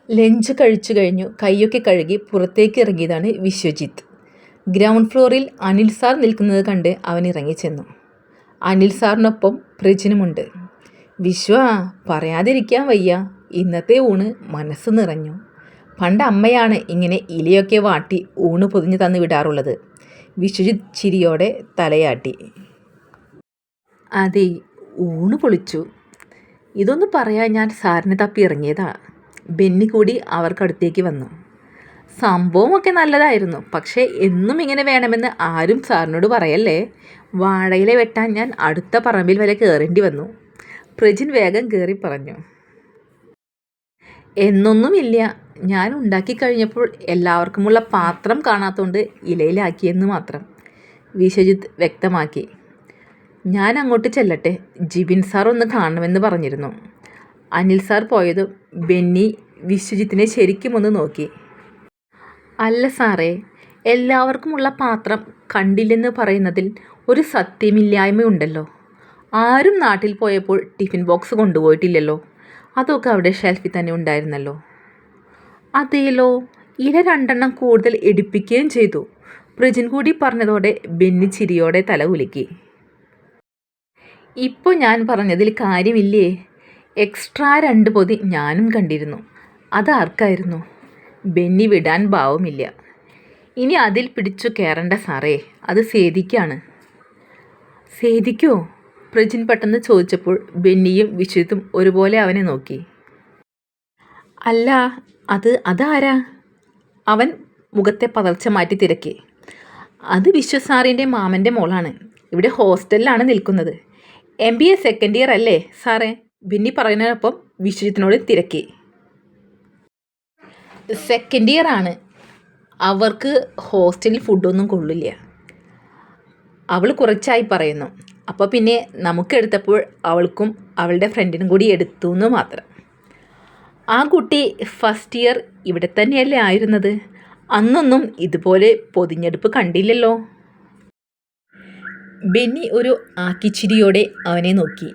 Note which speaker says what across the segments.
Speaker 1: Lunch കഴിച്ചു കഴിഞ്ഞു കൈയൊക്കെ കഴുകി പുറത്തേക്ക് ഇറങ്ങിയതാണ് വിശ്വജിത്ത്. ഗ്രൗണ്ട് ഫ്ലോറിൽ അനിൽ സാർ നിൽക്കുന്നത് കണ്ട് അവൻ ഇറങ്ങിച്ചെന്നു. അനിൽ സാറിനൊപ്പം പ്രജിനുമുണ്ട്. വിശ്വ, പറയാതിരിക്കാൻ വയ്യ, ഇന്നത്തെ ഊണ് മനസ്സ് നിറഞ്ഞു. പണ്ട് അമ്മയാണ് ഇങ്ങനെ ഇലയൊക്കെ വാട്ടി ഊണ് പൊതിഞ്ഞ് തന്നു വിടാറുള്ളത്. വിശ്വജിത്ത് ചിരിയോടെ തലയാട്ടി. അതെ, ഊണ് പൊളിച്ചു. ഇതൊന്ന് പറയാൻ ഞാൻ സാറിനെ തപ്പി ഇറങ്ങിയതാ. ബെന്നി കൂടി അവർക്കടുത്തേക്ക് വന്നു. സംഭവമൊക്കെ നല്ലതായിരുന്നു, പക്ഷേ എന്നും ഇങ്ങനെ വേണമെന്ന് ആരും സാറിനോട് പറയല്ലേ. വാഴയില വെട്ടാൻ ഞാൻ അടുത്ത പറമ്പിൽ വരെ കയറേണ്ടി വന്നു. പ്രജിൻ വേഗം കയറി പറഞ്ഞു. എന്നൊന്നുമില്ല, ഞാൻ ഉണ്ടാക്കി കഴിഞ്ഞപ്പോൾ എല്ലാവർക്കുമുള്ള പാത്രം കാണാത്തതുകൊണ്ട് ഇലയിലാക്കിയെന്ന് മാത്രം, വിശ്വജിത്ത് വ്യക്തമാക്കി. ഞാൻ അങ്ങോട്ട് ചെല്ലട്ടെ, ജിബിൻ സാർ ഒന്ന് കാണണമെന്ന് പറഞ്ഞിരുന്നു. അനിൽ സാർ പോയതും ബെന്നി വിശ്വജിത്തിനെ ശരിക്കും ഒന്ന് നോക്കി. അല്ല സാറേ, എല്ലാവർക്കുമുള്ള പാത്രം കണ്ടില്ലെന്ന് പറയുന്നതിൽ ഒരു സത്യമില്ലായ്മയുണ്ടല്ലോ. ആരും നാട്ടിൽ പോയപ്പോൾ ടിഫിൻ ബോക്സ് കൊണ്ടുപോയിട്ടില്ലല്ലോ. അതൊക്കെ അവിടെ ഷെൽഫിൽ തന്നെ ഉണ്ടായിരുന്നല്ലോ. അതേലോ, ഇല 2 കൂടുതൽ എടുപ്പിക്കുകയും ചെയ്തു. പ്രജിൻ കൂടി പറഞ്ഞതോടെ ബെന്നി ചിരിയോടെ തല കുലുക്കി. ഇപ്പോൾ ഞാൻ പറഞ്ഞതിൽ കാര്യമില്ലേ? എക്സ്ട്രാ 2 പൊതി ഞാനും കണ്ടിരുന്നു. അതാർക്കായിരുന്നു? ബെന്നി വിടാൻ ഭാവമില്ല. ഇനി അതിൽ പിടിച്ചു കയറണ്ട സാറേ, അത് സേതിക്കാണ്. സേതിക്കോ? പ്രജിൻ പെട്ടെന്ന് ചോദിച്ചപ്പോൾ ബെന്നിയും വിശ്വജിത്തും ഒരുപോലെ അവനെ നോക്കി. അല്ല, അതാരാ? അവൻ മുഖത്തെ പതർച്ച മാറ്റി തിരക്കി. അത് വിശ്വസാറിൻ്റെ മാമൻ്റെ മോളാണ്. ഇവിടെ ഹോസ്റ്റലിലാണ് നിൽക്കുന്നത്. MBA സെക്കൻഡ് ഇയർ അല്ലേ സാറേ? ബെന്നി പറയുന്നതിനൊപ്പം വിശ്വജിത്തിനോട് തിരക്കി. സെക്കൻഡ് ഇയർ ആണ്. അവർക്ക് ഹോസ്റ്റലിൽ ഫുഡൊന്നും കൊള്ളില്ല. അവൾ കുറച്ചായി പറയുന്നു. അപ്പോൾ പിന്നെ നമുക്കെടുത്തപ്പോൾ അവൾക്കും അവളുടെ ഫ്രണ്ടിനും കൂടി എടുത്തു എന്ന് മാത്രം. ആ കുട്ടി ഫസ്റ്റ് ഇയർ ഇവിടെ തന്നെയല്ലേ ആയിരുന്നത്? അന്നൊന്നും ഇതുപോലെ പൊതിഞ്ഞെടുപ്പ് കണ്ടില്ലല്ലോ. ബെന്നി ഒരു ആക്കിച്ചിരിയോടെ അവനെ നോക്കി.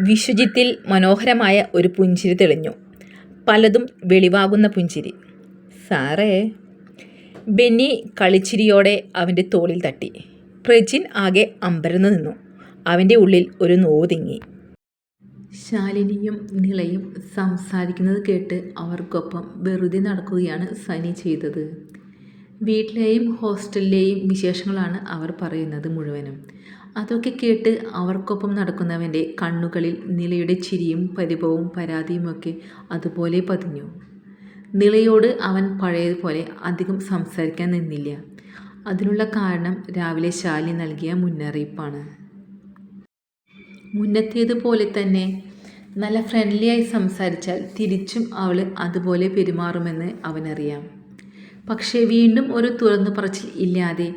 Speaker 1: വിശ്വജിത്തിൽ മനോഹരമായ ഒരു പുഞ്ചിരി തെളിഞ്ഞു. പലതും വെളിവാകുന്ന പുഞ്ചിരി. സാറേ, ബെന്നി കളിച്ചിരിയോടെ അവൻ്റെ തോളിൽ തട്ടി. പ്രജിൻ ആകെ അമ്പരന്ന് നിന്നു. അവൻ്റെ ഉള്ളിൽ ഒരു നോവ് തിങ്ങി. ശാലിനിയും നിളയും സംസാരിക്കുന്നത് കേട്ട് അവർക്കൊപ്പം വെറുതെ നടക്കുകയാണ് സനി ചെയ്തത്. വീട്ടിലെയും ഹോസ്റ്റലിലെയും വിശേഷങ്ങളാണ് അവർ പറയുന്നത് മുഴുവനും. അതൊക്കെ കേട്ട് അവർക്കൊപ്പം നടക്കുന്നവൻ്റെ കണ്ണുകളിൽ നിളയുടെ ചിരിയും പരിഭവവും പരാതിയുമൊക്കെ അതുപോലെ പതിഞ്ഞു. നിളയോട് അവൻ പഴയതുപോലെ അധികം സംസാരിക്കാൻ നിന്നില്ല. അതിനുള്ള കാരണം രാവിലെ ശാലിനി നൽകിയ മുന്നറിയിപ്പാണ്. മുന്നത്തേതുപോലെ തന്നെ നല്ല ഫ്രണ്ട്ലിയായി സംസാരിച്ചാൽ തിരിച്ചും അവൾ അതുപോലെ പെരുമാറുമെന്ന് അവനറിയാം. പക്ഷേ വീണ്ടും ഒരു തുറന്നു പറച്ചിൽ ഇല്ലാതെ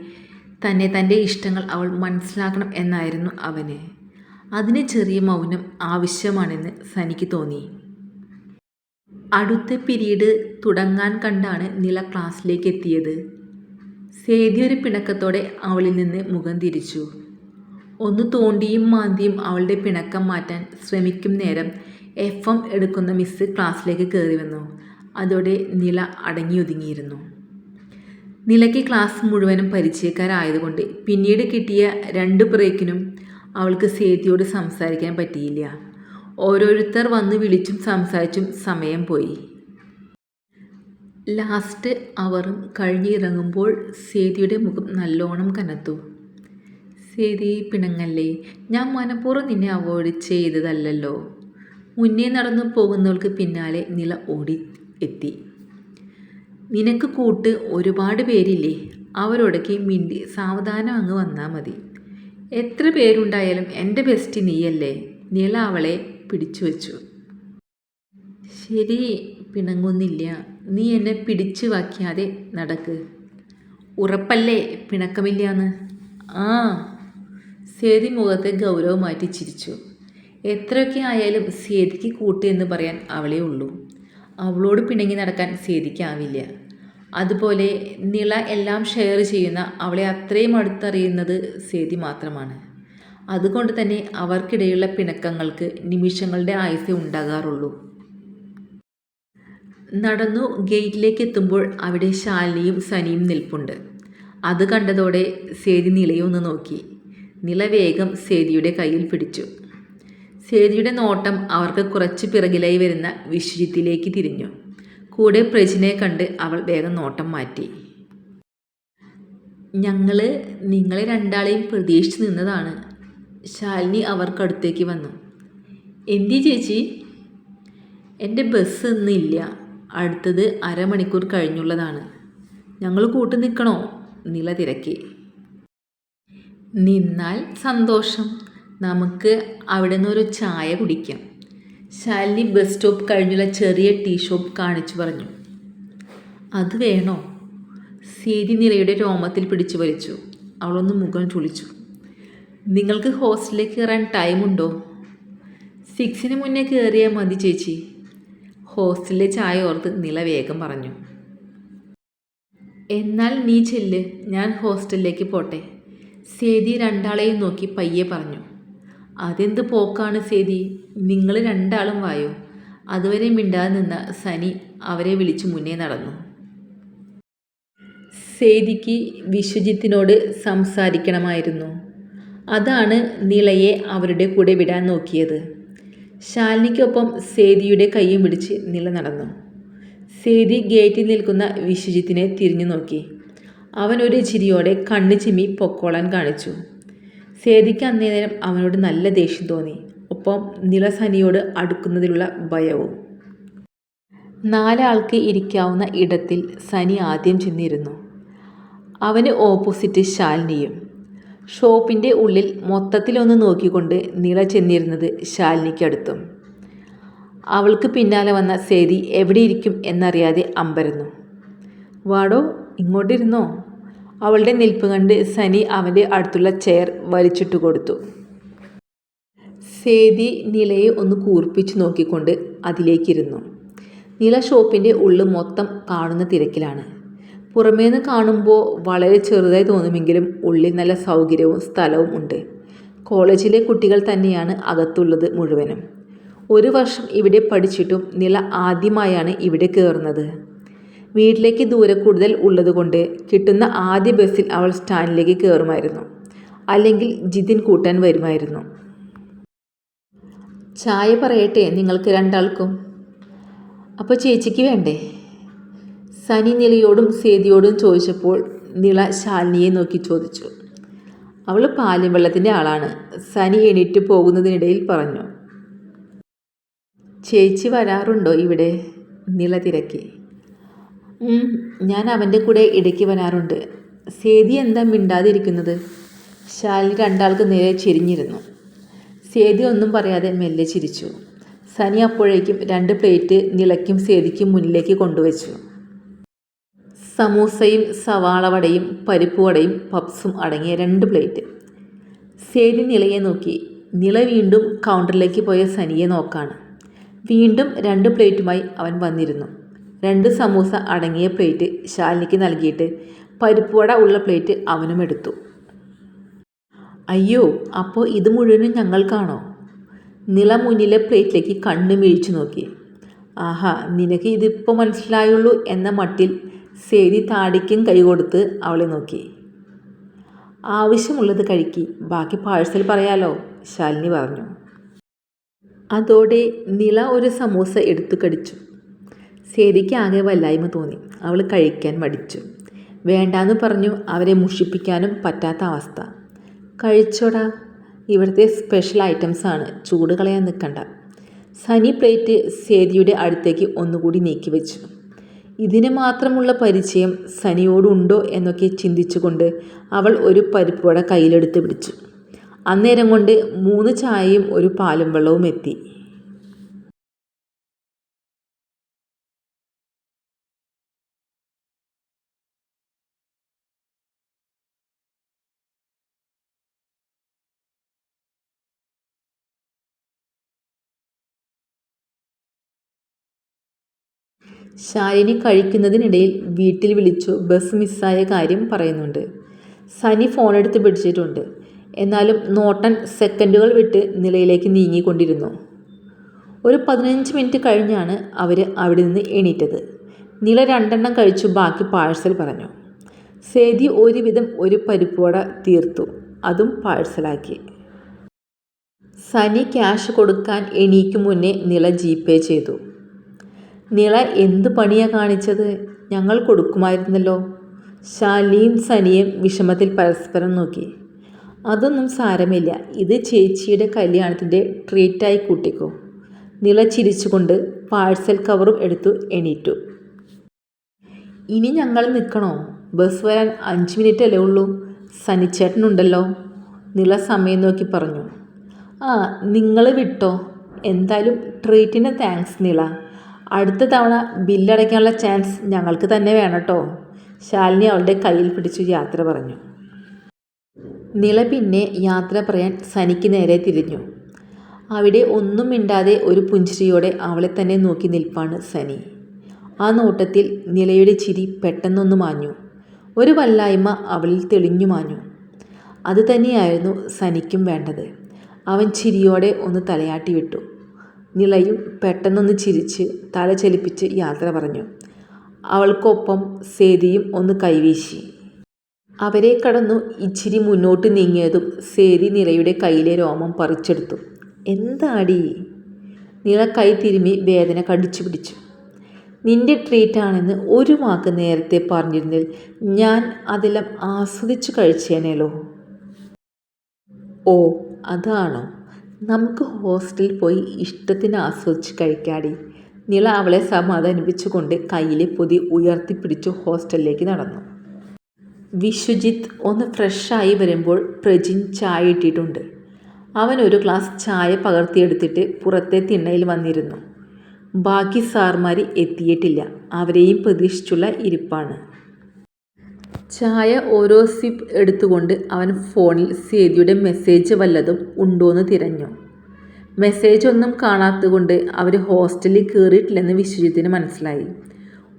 Speaker 1: തന്നെ തൻ്റെ ഇഷ്ടങ്ങൾ അവൾ മനസ്സിലാക്കണം എന്നായിരുന്നു അവന്. അതിന് ചെറിയ മൗനം ആവശ്യമാണെന്ന് സനിക്ക് തോന്നി. അടുത്ത പീരീഡ് തുടങ്ങാൻ കണ്ടാണ് നില ക്ലാസ്സിലേക്ക് എത്തിയത്. സേതി ഒരു പിണക്കത്തോടെ അവളിൽ നിന്ന് മുഖം തിരിച്ചു. ഒന്ന് തോണ്ടിയും മാന്തിയും അവളുടെ പിണക്കം മാറ്റാൻ ശ്രമിക്കും നേരം FM എടുക്കുന്ന മിസ് ക്ലാസ്സിലേക്ക് കയറി വന്നു. അതോടെ നില അടങ്ങിയൊതുങ്ങിയിരുന്നു. നിലയ്ക്ക് ക്ലാസ് മുഴുവനും പരിചയക്കാരായതുകൊണ്ട് പിന്നീട് കിട്ടിയ 2 ബ്രേക്കിനും അവൾക്ക് സേതിയോട് സംസാരിക്കാൻ പറ്റിയില്ല. ഓരോരുത്തർ വന്ന് വിളിച്ചും സംസാരിച്ചും സമയം പോയി. ലാസ്റ്റ് അവറും കഴിഞ്ഞിറങ്ങുമ്പോൾ സേതിയുടെ മുഖം നല്ലോണം കനത്തു. സേതി, പിണങ്ങല്ലേ, ഞാൻ മനഃപൂർവ്വം നിന്നെ അവോയ്ഡ് ചെയ്തതല്ലല്ലോ. മുന്നേ നടന്നു പോകുന്നവൾക്ക് പിന്നാലെ നില ഓടി എത്തി. നിനക്ക് കൂട്ട് ഒരുപാട് പേരില്ലേ, അവരോടൊക്കെ മിണ്ടി സാവധാനം അങ്ങ് വന്നാൽ മതി. എത്ര പേരുണ്ടായാലും എൻ്റെ ബെസ്റ്റ് നീയല്ലേ. നില അവളെ പിടിച്ചു വച്ചു. ശരി, പിണങ്ങുന്നില്ല. നീ എന്നെ പിടിച്ചു വയ്ക്കാതെ നടക്ക്. ഉറപ്പല്ലേ പിണക്കമില്ലാന്ന്? ആ. സേതി മുഖത്തെ ഗൗരവം മാറ്റി ചിരിച്ചു. എത്രയൊക്കെ ആയാലും സേതിക്ക് കൂട്ട് എന്ന് പറയാൻ അവളേ ഉള്ളൂ. അവളോട് പിണങ്ങി നടക്കാൻ സേതിക്കാവില്ല. അതുപോലെ നിള എല്ലാം ഷെയർ ചെയ്യുന്ന അവളെ അത്രയും അടുത്തറിയുന്നത് സേതി മാത്രമാണ്. അതുകൊണ്ട് തന്നെ അവർക്കിടയിലുള്ള പിണക്കങ്ങൾക്ക് നിമിഷങ്ങളുടെ ആയുസ്സേ ഉണ്ടാകാറുള്ളൂ. നടന്നു ഗേറ്റിലേക്ക് എത്തുമ്പോൾ അവിടെ ശാലിനിയും സനിയും നിൽപ്പുണ്ട്. അത് കണ്ടതോടെ സേതി നിലയെ ഒന്ന് നോക്കി. നില വേഗം സേതിയുടെ കയ്യിൽ പിടിച്ചു. സേതിയുടെ നോട്ടം അവർക്ക് കുറച്ച് പിറകിലായി വരുന്ന വിശ്വജിത്തിലേക്ക് തിരിഞ്ഞു. കൂടെ പ്രജിനെ കണ്ട് അവൾ വേഗം നോട്ടം മാറ്റി. ഞങ്ങൾ നിങ്ങളെ രണ്ടാളെയും പ്രതീക്ഷിച്ച് നിന്നതാണ്. ശാലിനി അവർക്കടുത്തേക്ക് വന്നു. എന്തി ചേച്ചി? എൻ്റെ ബസ് ഇന്നില്ല, അടുത്തത് അരമണിക്കൂർ കഴിഞ്ഞുള്ളതാണ്. ഞങ്ങൾ കൂട്ടു നിൽക്കണോ? നില തിരക്കി. നിന്നാൽ സന്തോഷം, നമുക്ക് അവിടെ നിന്നൊരു ചായ കുടിക്കാം. ശാലിനി ബസ് സ്റ്റോപ്പ് കഴിഞ്ഞുള്ള ചെറിയ ടീ ഷോപ്പ് കാണിച്ചു പറഞ്ഞു. അത് വേണോ? സേതി നിലയുടെ രോമത്തിൽ പിടിച്ചു വലിച്ചു. അവളൊന്ന് മുഖം ചുളിച്ചു. നിങ്ങൾക്ക് ഹോസ്റ്റലിലേക്ക് കയറാൻ ടൈമുണ്ടോ? 6 മുന്നേ കയറിയാൽ മതി ചേച്ചി. ഹോസ്റ്റലിലെ ചായ ഓർത്ത് നില വേഗം പറഞ്ഞു. എന്നാൽ നീ ചെല്ല്, ഞാൻ ഹോസ്റ്റലിലേക്ക് പോട്ടെ. സേതി രണ്ടാളെയും നോക്കി പയ്യെ പറഞ്ഞു. അതെന്ത് പോക്കാണ് സേതി, നിങ്ങൾ രണ്ടാളും വായോ. അതുവരെ മിണ്ടാതെ നിന്ന സനി അവരെ വിളിച്ചു മുന്നേ നടന്നു. സേതിക്ക് വിശ്വജിത്തിനോട് സംസാരിക്കണമായിരുന്നു. അതാണ് നിലയെ അവരുടെ കൂടെ വിടാൻ നോക്കിയത്. ശാലിനിക്കൊപ്പം സേതിയുടെ കൈയും പിടിച്ച് നില നടന്നു. സേതി ഗേറ്റിൽ നിൽക്കുന്ന വിശ്വജിത്തിനെ തിരിഞ്ഞു നോക്കി. അവൻ ഒരു ചിരിയോടെ കണ്ണ് ചിമ്മി പൊക്കോളാൻ കാണിച്ചു. സേതിക്ക് അന്നേരം അവനോട് നല്ല ദേഷ്യം തോന്നി, ഒപ്പം നില സനിയോട് അടുക്കുന്നതിലുള്ള ഭയവും. 4 ആൾക്ക് ഇരിക്കാവുന്ന ഇടത്തിൽ സനി ആദ്യം ചെന്നിരുന്നു. അവന് ഓപ്പോസിറ്റ് ശാലിനിയും. ഷോപ്പിൻ്റെ ഉള്ളിൽ മൊത്തത്തിലൊന്ന് നോക്കിക്കൊണ്ട് നില ചെന്നിരുന്നത് ശാലിനിക്കടുത്തും. അവൾക്ക് പിന്നാലെ വന്ന സേതി എവിടെയിരിക്കും എന്നറിയാതെ അമ്പരന്നു. വാടോ, ഇങ്ങോട്ടിരുന്നോ? അവളുടെ നിൽപ്പ് കണ്ട് സനി അവൻ്റെ അടുത്തുള്ള ചെയർ വലിച്ചിട്ട് കൊടുത്തു. സേതി നിലയെ ഒന്ന് കൂർപ്പിച്ചു നോക്കിക്കൊണ്ട് അതിലേക്കിരുന്നു. നില ഷോപ്പിൻ്റെ ഉള്ളിൽ മൊത്തം കാണുന്ന തിരക്കിലാണ്. പുറമേന്ന് കാണുമ്പോൾ വളരെ ചെറുതായി തോന്നുമെങ്കിലും ഉള്ളിൽ നല്ല സൗകര്യവും സ്ഥലവും ഉണ്ട്. കോളേജിലെ കുട്ടികൾ തന്നെയാണ് അകത്തുള്ളത് മുഴുവനും. 1 വർഷം ഇവിടെ പഠിച്ചിട്ടും നില ആദ്യമായാണ് ഇവിടെ കയറുന്നത്. വീട്ടിലേക്ക് ദൂരെ കൂടുതൽ ഉള്ളതുകൊണ്ട് കിട്ടുന്ന ആദ്യ ബസ്സിൽ അവൾ സ്റ്റാൻഡിലേക്ക് കയറുമായിരുന്നു. അല്ലെങ്കിൽ ജിതിൻ കൂട്ടാൻ വരുമായിരുന്നു. ചായ പറയട്ടെ നിങ്ങൾക്ക് രണ്ടാൾക്കും? അപ്പോൾ ചേച്ചിക്ക് വേണ്ടേ? സനി നിലയോടും സേതിയോടും ചോദിച്ചപ്പോൾ നില ശാലിനിയെ നോക്കി ചോദിച്ചു. അവൾ പാലും വെള്ളത്തിൻ്റെ ആളാണ്, സനി എണീറ്റ് പോകുന്നതിനിടയിൽ പറഞ്ഞു. ചേച്ചി വരാറുണ്ടോ ഇവിടെ? നില തിരക്കി. ഞാൻ അവൻ്റെ കൂടെ ഇടയ്ക്ക് വരാറുണ്ട്. സേതി എന്താ മിണ്ടാതിരിക്കുന്നത്? ശാലിനി രണ്ടാൾക്ക് നേരെ ചെരിഞ്ഞിരുന്നു. സേതി ഒന്നും പറയാതെ മെല്ലെ ചിരിച്ചു. സനി അപ്പോഴേക്കും 2 പ്ലേറ്റ് നിലയ്ക്കും സേതിക്കും മുന്നിലേക്ക് കൊണ്ടുവച്ചു. സമൂസയും സവാള വടയും പരിപ്പ് വടയും പപ്സും അടങ്ങിയ 2 പ്ലേറ്റ്. സേതി നിലയെ നോക്കി. നില വീണ്ടും കൗണ്ടറിലേക്ക് പോയ സനിയെ നോക്കാണ്. വീണ്ടും 2 പ്ലേറ്റുമായി അവൻ വന്നിരുന്നു. 2 സമൂസ അടങ്ങിയ പ്ലേറ്റ് ശാലിനിക്ക് നൽകിയിട്ട് പരിപ്പ് വട ഉള്ള പ്ലേറ്റ് അവനും എടുത്തു. അയ്യോ, അപ്പോൾ ഇത് മുഴുവനും ഞങ്ങൾക്കാണോ? നില മുന്നിലെ പ്ലേറ്റിലേക്ക് കണ്ണ് മിഴിച്ചു നോക്കി. ആഹാ, നിനക്ക് ഇതിപ്പോൾ മനസ്സിലായുള്ളൂ എന്ന മട്ടിൽ സേതി താടിക്കും കൈ കൊടുത്ത് അവളെ നോക്കി. ആവശ്യമുള്ളത് കഴിക്കി, ബാക്കി പാഴ്സൽ പറയാലോ, ശാലിനി പറഞ്ഞു. അതോടെ നില ഒരു സമൂസ എടുത്തു കടിച്ചു. സേതിക്ക് ആകെ വല്ലായ്മ തോന്നി. അവൾ കഴിക്കാൻ മടിച്ചു. വേണ്ടാന്ന് പറഞ്ഞു അവരെ മുഷിപ്പിക്കാനും പറ്റാത്ത അവസ്ഥ. കഴിച്ചോടാ, ഇവിടുത്തെ സ്പെഷ്യൽ ഐറ്റംസാണ്, ചൂട് കളയാൻ നിൽക്കണ്ട. സനി പ്ലേറ്റ് സേതിയുടെ അടുത്തേക്ക് ഒന്നുകൂടി നീക്കി വെച്ചു. ഇതിന് മാത്രമുള്ള പരിചയം സനിയോടുണ്ടോ എന്നൊക്കെ ചിന്തിച്ചുകൊണ്ട് അവൾ ഒരു പരിപ്പ് വട കയ്യിലെടുത്ത് പിടിച്ചു. അന്നേരം കൊണ്ട് 3 ചായയും ഒരു പാലും വെള്ളവും എത്തി. ശാലിനി കഴിക്കുന്നതിനിടയിൽ വീട്ടിൽ വിളിച്ചു ബസ് മിസ്സായ കാര്യം പറയുന്നുണ്ട്. സനി ഫോണെടുത്ത് പിടിച്ചിട്ടുണ്ട്. എന്നാലും നോട്ടൻ സെക്കൻഡുകൾ വിട്ട് നിലയിലേക്ക് നീങ്ങിക്കൊണ്ടിരുന്നു. ഒരു 15 മിനിറ്റ് കഴിഞ്ഞാണ് അവർ അവിടെ നിന്ന് എണീറ്റത്. നില 2 കഴിച്ചു, ബാക്കി പാഴ്സൽ പറഞ്ഞു. സേതി ഒരുവിധം ഒരു പരിപ്പുവട തീർത്തു, അതും പാഴ്സലാക്കി. സനി ക്യാഷ് കൊടുക്കാൻ എണീക്കും മുന്നേ നില ജിപേ ചെയ്തു. നില എന്ത് പണിയാ കാണിച്ചത്? ഞങ്ങൾ കൊടുക്കുമായിരുന്നല്ലോ. ശാലിനിയും സനിയും വിഷമത്തിൽ പരസ്പരം നോക്കി. അതൊന്നും സാരമില്ല, ഇത് ചേച്ചിയുടെ കല്യാണത്തിൻ്റെ ട്രീറ്റായി കൂട്ടിക്കോ. നില ചിരിച്ചുകൊണ്ട് പാഴ്സൽ കവറും എടുത്തു എണീറ്റു. ഇനി ഞങ്ങൾ നിൽക്കണോ? ബസ് വരാൻ 5 മിനിറ്റ് അല്ലേ ഉള്ളൂ. സനിച്ചേട്ടനുണ്ടല്ലോ. നില സമയം നോക്കി പറഞ്ഞു. ആ, നിങ്ങൾ വിട്ടോ. എന്തായാലും ട്രീറ്റിന് താങ്ക്സ് നില. അടുത്ത തവണ ബില്ലടയ്ക്കാനുള്ള ചാൻസ് ഞങ്ങൾക്ക് തന്നെ വേണം കേട്ടോ. ശാലിനി അവളുടെ കയ്യിൽ പിടിച്ചു യാത്ര പറഞ്ഞു. നില പിന്നെ യാത്ര പറയാൻ സനിക്ക് നേരെ തിരിഞ്ഞു. അവിടെ ഒന്നും മിണ്ടാതെ ഒരു പുഞ്ചിരിയോടെ അവളെ തന്നെ നോക്കി നിൽപ്പാണ് സനി. ആ നോട്ടത്തിൽ നിലയുടെ ചിരി പെട്ടെന്നൊന്നു മാഞ്ഞു. ഒരു വല്ലായ്മ അവളിൽ തെളിഞ്ഞു മാഞ്ഞു. അത് തന്നെയായിരുന്നു സനിക്കും വേണ്ടത്. അവൻ ചിരിയോടെ ഒന്ന് തലയാട്ടി വിട്ടു. നിലയും പെട്ടെന്നൊന്ന് ചിരിച്ച് തല ചലിപ്പിച്ച് യാത്ര പറഞ്ഞു. അവൾക്കൊപ്പം സേതിയും ഒന്ന് കൈവീശി. അവരെ കടന്നു ഇച്ചിരി മുന്നോട്ട് നീങ്ങിയതും സേതി നിലയുടെ കയ്യിലെ രോമം പറിച്ചെടുത്തു. എന്താടി? നില കൈ തിരുമ്മി വേദന കടിച്ചു പിടിച്ചു. നിന്റെ ട്രീറ്റാണെന്ന് ഒരു വാക്ക് നേരത്തെ പറഞ്ഞിരുന്നെങ്കിൽ ഞാൻ അതെല്ലാം ആസ്വദിച്ചു കഴിച്ചേനേലോ. ഓ, അതാണോ? നമുക്ക് ഹോസ്റ്റലിൽ പോയി ഇഷ്ടത്തിന് ആസ്വദിച്ച് കഴിക്കാടി. നില അവളെ സമാധാനിപ്പിച്ചുകൊണ്ട് കയ്യിലെ പൊതി ഉയർത്തിപ്പിടിച്ചു ഹോസ്റ്റലിലേക്ക് നടന്നു. വിശ്വജിത്ത് ഒന്ന് ഫ്രഷായി വരുമ്പോൾ പ്രജിൻ ചായ ഇട്ടിട്ടുണ്ട്. അവൻ ഒരു ഗ്ലാസ് ചായ പകർത്തിയെടുത്തിട്ട് പുറത്തെ തിണ്ണയിൽ വന്നിരുന്നു. ബാക്കി സാർമാർ എത്തിയിട്ടില്ല. അവരെയും പ്രതീക്ഷിച്ചുള്ള ഇരിപ്പാണ്. ചായ ഓരോ സിപ്പ് എടുത്തുകൊണ്ട് അവൻ ഫോണിൽ സേതിയുടെ മെസ്സേജ് വല്ലതും ഉണ്ടോയെന്ന് തിരഞ്ഞു. മെസ്സേജ് ഒന്നും കാണാത്തതുകൊണ്ട് അവർ ഹോസ്റ്റലിൽ കയറിയിട്ടില്ലെന്ന് വിശ്വജിത്തിന് മനസ്സിലായി.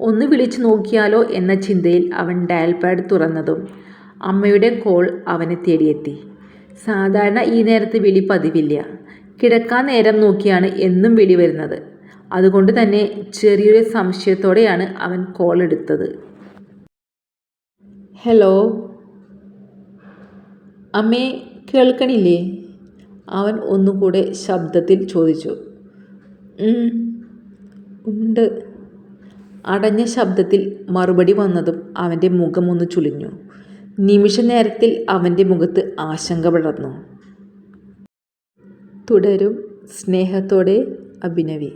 Speaker 1: ഒന്ന് വിളിച്ചു നോക്കിയാലോ എന്ന ചിന്തയിൽ അവൻ ഡയൽ പാഡ് തുറന്നതും അമ്മയുടെ കോൾ അവനെ തേടിയെത്തി. സാധാരണ ഈ നേരത്ത് വിളി പതിവില്ല. കിടക്കാൻ നേരം നോക്കിയാണ് എന്നും വിളി വരുന്നത്. അതുകൊണ്ട് തന്നെ ചെറിയൊരു സംശയത്തോടെയാണ് അവൻ കോൾ എടുത്തത്. ഹലോ അമ്മേ, കേൾക്കണില്ലേ? അവൻ ഒന്നുകൂടെ ശബ്ദത്തിൽ ചോദിച്ചു. ഉണ്ട്. അടഞ്ഞ ശബ്ദത്തിൽ മറുപടി വന്നതും അവൻ്റെ മുഖമൊന്ന് ചുളിഞ്ഞു. നിമിഷ നേരത്തിൽ അവൻ്റെ മുഖത്ത് ആശങ്ക പടർന്നു. തുടരും. സ്നേഹത്തോടെ, അഭിനവി.